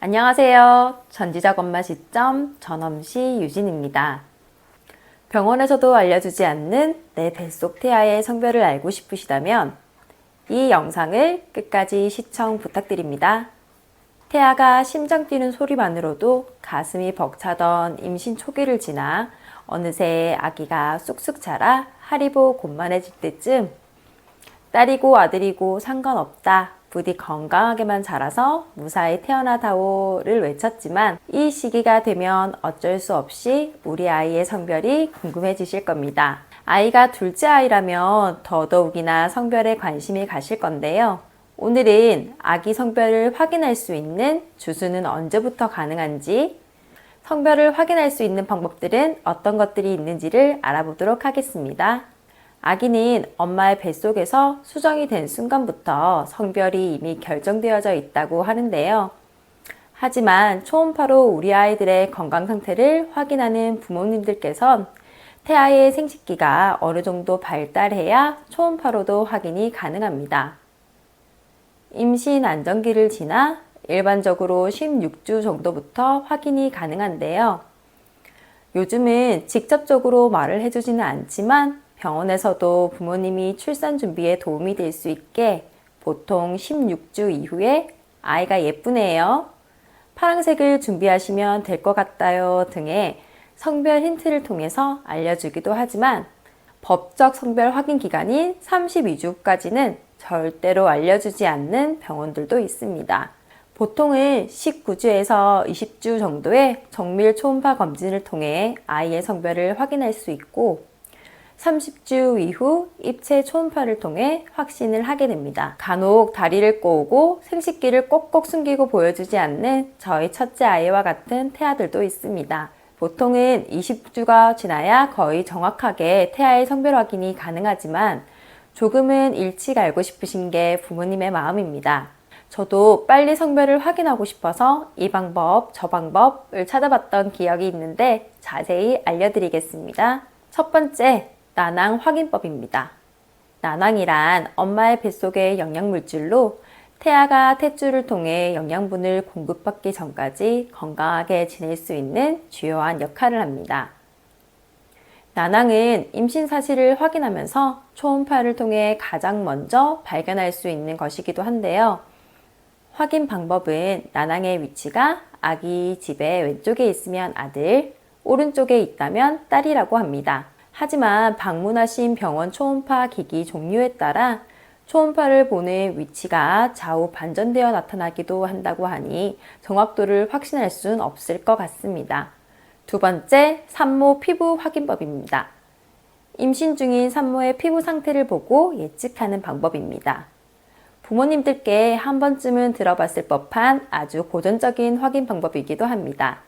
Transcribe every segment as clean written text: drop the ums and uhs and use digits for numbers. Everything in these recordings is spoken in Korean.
안녕하세요. 전지적 엄마 시점 전엄씨 유진입니다. 병원에서도 알려주지 않는 내 뱃속 태아의 성별을 알고 싶으시다면 이 영상을 끝까지 시청 부탁드립니다. 태아가 심장 뛰는 소리만으로도 가슴이 벅차던 임신 초기를 지나 어느새 아기가 쑥쑥 자라 하리보 곤만해질 때쯤 딸이고 아들이고 상관없다. 부디 건강하게만 자라서 무사히 태어나다오를 외쳤지만 이 시기가 되면 어쩔 수 없이 우리 아이의 성별이 궁금해지실 겁니다. 아이가 둘째 아이라면 더더욱이나 성별에 관심이 가실 건데요. 오늘은 아기 성별을 확인할 수 있는 주수는 언제부터 가능한지, 성별을 확인할 수 있는 방법들은 어떤 것들이 있는지를 알아보도록 하겠습니다. 아기는 엄마의 뱃속에서 수정이 된 순간부터 성별이 이미 결정되어져 있다고 하는데요. 하지만 초음파로 우리 아이들의 건강 상태를 확인하는 부모님들께선 태아의 생식기가 어느 정도 발달해야 초음파로도 확인이 가능합니다. 임신 안정기를 지나 일반적으로 16주 정도부터 확인이 가능한데요. 요즘은 직접적으로 말을 해주지는 않지만 병원에서도 부모님이 출산 준비에 도움이 될 수 있게 보통 16주 이후에 아이가 예쁘네요, 파란색을 준비하시면 될 것 같아요 등의 성별 힌트를 통해서 알려주기도 하지만 법적 성별 확인 기간인 32주까지는 절대로 알려주지 않는 병원들도 있습니다. 보통은 19주에서 20주 정도의 정밀 초음파 검진을 통해 아이의 성별을 확인할 수 있고 30주 이후 입체 초음파를 통해 확신을 하게 됩니다. 간혹 다리를 꼬고 생식기를 꼭꼭 숨기고 보여주지 않는 저희 첫째 아이와 같은 태아들도 있습니다. 보통은 20주가 지나야 거의 정확하게 태아의 성별 확인이 가능하지만 조금은 일찍 알고 싶으신 게 부모님의 마음입니다. 저도 빨리 성별을 확인하고 싶어서 이 방법, 저 방법을 찾아봤던 기억이 있는데 자세히 알려드리겠습니다. 첫 번째, 난황 확인법입니다. 난황이란 엄마의 뱃속의 영양물질로 태아가 탯줄을 통해 영양분을 공급받기 전까지 건강하게 지낼 수 있는 주요한 역할을 합니다. 난황은 임신 사실을 확인하면서 초음파를 통해 가장 먼저 발견할 수 있는 것이기도 한데요. 확인 방법은 난황의 위치가 아기 집의 왼쪽에 있으면 아들, 오른쪽에 있다면 딸이라고 합니다. 하지만 방문하신 병원 초음파 기기 종류에 따라 초음파를 보는 위치가 좌우 반전되어 나타나기도 한다고 하니 정확도를 확신할 수는 없을 것 같습니다. 두 번째, 산모 피부 확인법입니다. 임신 중인 산모의 피부 상태를 보고 예측하는 방법입니다. 부모님들께 한 번쯤은 들어봤을 법한 아주 고전적인 확인 방법이기도 합니다.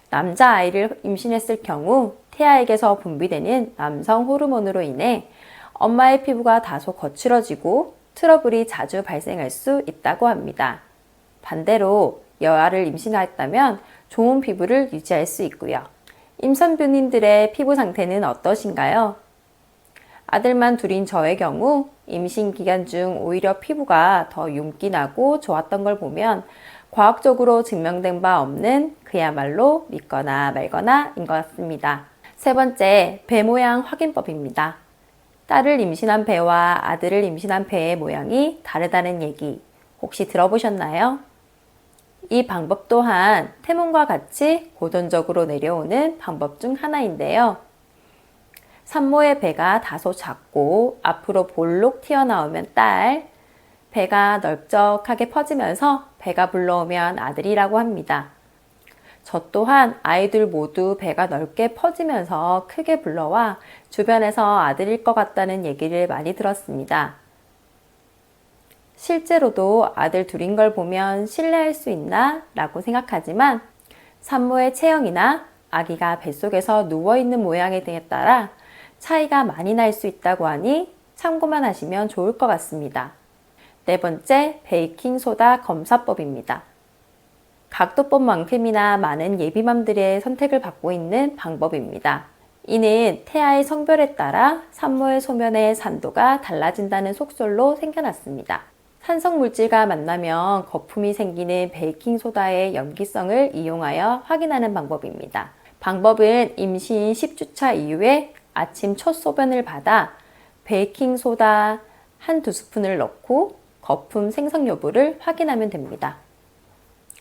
남자아이를 임신했을 경우 태아에게서 분비되는 남성 호르몬으로 인해 엄마의 피부가 다소 거칠어지고 트러블이 자주 발생할 수 있다고 합니다. 반대로 여아를 임신했다면 좋은 피부를 유지할 수 있고요. 임산부님들의 피부 상태는 어떠신가요? 아들만 둘인 저의 경우 임신 기간 중 오히려 피부가 더 윤기 나고 좋았던 걸 보면 과학적으로 증명된 바 없는 그야말로 믿거나 말거나인 것 같습니다. 세 번째, 배 모양 확인법입니다. 딸을 임신한 배와 아들을 임신한 배의 모양이 다르다는 얘기 혹시 들어보셨나요? 이 방법 또한 태몽과 같이 고전적으로 내려오는 방법 중 하나인데요. 산모의 배가 다소 작고 앞으로 볼록 튀어나오면 딸, 배가 넓적하게 퍼지면서 배가 불러오면 아들이라고 합니다. 저 또한 아이들 모두 배가 넓게 퍼지면서 크게 불러와 주변에서 아들일 것 같다는 얘기를 많이 들었습니다. 실제로도 아들 둘인 걸 보면 신뢰할 수 있나? 라고 생각하지만 산모의 체형이나 아기가 뱃속에서 누워있는 모양에 등에 따라 차이가 많이 날 수 있다고 하니 참고만 하시면 좋을 것 같습니다. 네 번째, 베이킹소다 검사법입니다. 각도법만큼이나 많은 예비맘들의 선택을 받고 있는 방법입니다. 이는 태아의 성별에 따라 산모의 소변의 산도가 달라진다는 속설로 생겨났습니다. 산성 물질과 만나면 거품이 생기는 베이킹소다의 염기성을 이용하여 확인하는 방법입니다. 방법은 임신 10주차 이후에 아침 첫 소변을 받아 베이킹소다 한두 스푼을 넣고 거품 생성 여부를 확인하면 됩니다.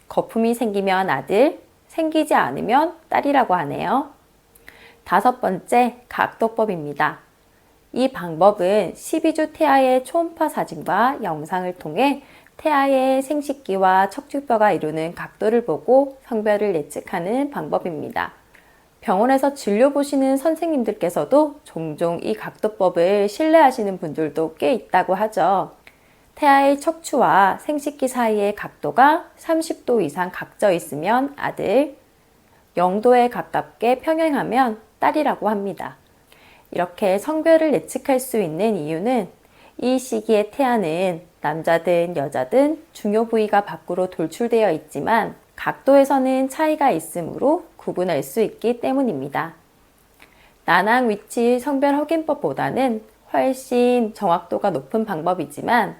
거품이 생기면 아들, 생기지 않으면 딸이라고 하네요. 5번째, 각도법입니다. 이 방법은 12주 태아의 초음파 사진과 영상을 통해 태아의 생식기와 척추뼈가 이루는 각도를 보고 성별을 예측하는 방법입니다. 병원에서 진료 보시는 선생님들께서도 종종 이 각도법을 신뢰하시는 분들도 꽤 있다고 하죠. 태아의 척추와 생식기 사이의 각도가 30도 이상 각져 있으면 아들, 0도에 가깝게 평행하면 딸이라고 합니다. 이렇게 성별을 예측할 수 있는 이유는 이 시기의 태아는 남자든 여자든 중요 부위가 밖으로 돌출되어 있지만 각도에서는 차이가 있으므로 구분할 수 있기 때문입니다. 난항 위치 성별 확인법보다는 훨씬 정확도가 높은 방법이지만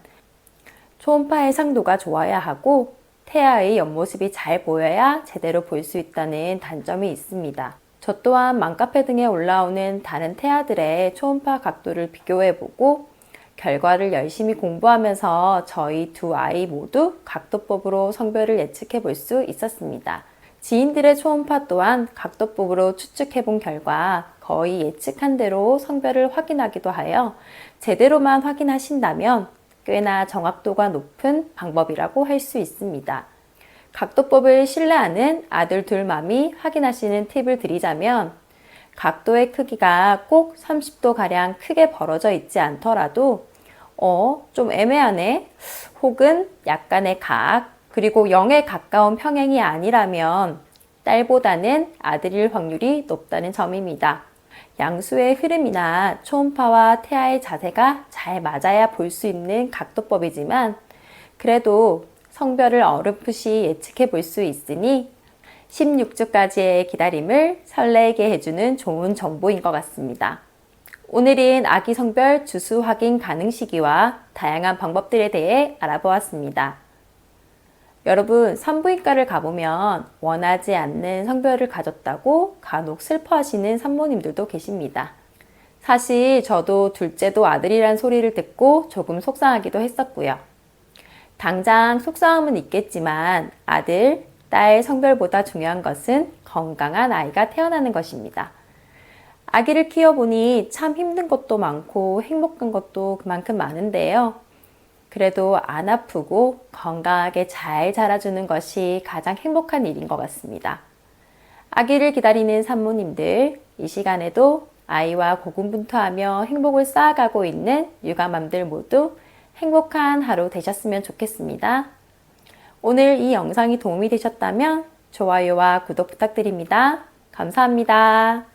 초음파의 상도가 좋아야 하고 태아의 옆모습이 잘 보여야 제대로 볼 수 있다는 단점이 있습니다. 저 또한 맘카페 등에 올라오는 다른 태아들의 초음파 각도를 비교해보고 결과를 열심히 공부하면서 저희 두 아이 모두 각도법으로 성별을 예측해 볼 수 있었습니다. 지인들의 초음파 또한 각도법으로 추측해 본 결과 거의 예측한 대로 성별을 확인하기도 하여 제대로만 확인하신다면 꽤나 정확도가 높은 방법이라고 할 수 있습니다. 각도법을 신뢰하는 아들 둘 맘이 확인하시는 팁을 드리자면 각도의 크기가 꼭 30도가량 크게 벌어져 있지 않더라도 좀 애매하네 혹은 약간의 각 그리고 0에 가까운 평행이 아니라면 딸보다는 아들일 확률이 높다는 점입니다. 양수의 흐름이나 초음파와 태아의 자세가 잘 맞아야 볼 수 있는 각도법이지만 그래도 성별을 어렴풋이 예측해 볼 수 있으니 16주까지의 기다림을 설레게 해주는 좋은 정보인 것 같습니다. 오늘은 아기 성별 주수 확인 가능 시기와 다양한 방법들에 대해 알아보았습니다. 여러분, 산부인과를 가보면 원하지 않는 성별을 가졌다고 간혹 슬퍼하시는 산모님들도 계십니다. 사실 저도 둘째도 아들이란 소리를 듣고 조금 속상하기도 했었고요. 당장 속상함은 있겠지만 아들, 딸 성별보다 중요한 것은 건강한 아이가 태어나는 것입니다. 아기를 키워보니 참 힘든 것도 많고 행복한 것도 그만큼 많은데요. 그래도 안 아프고 건강하게 잘 자라주는 것이 가장 행복한 일인 것 같습니다. 아기를 기다리는 산모님들, 이 시간에도 아이와 고군분투하며 행복을 쌓아가고 있는 육아맘들 모두 행복한 하루 되셨으면 좋겠습니다. 오늘 이 영상이 도움이 되셨다면 좋아요와 구독 부탁드립니다. 감사합니다.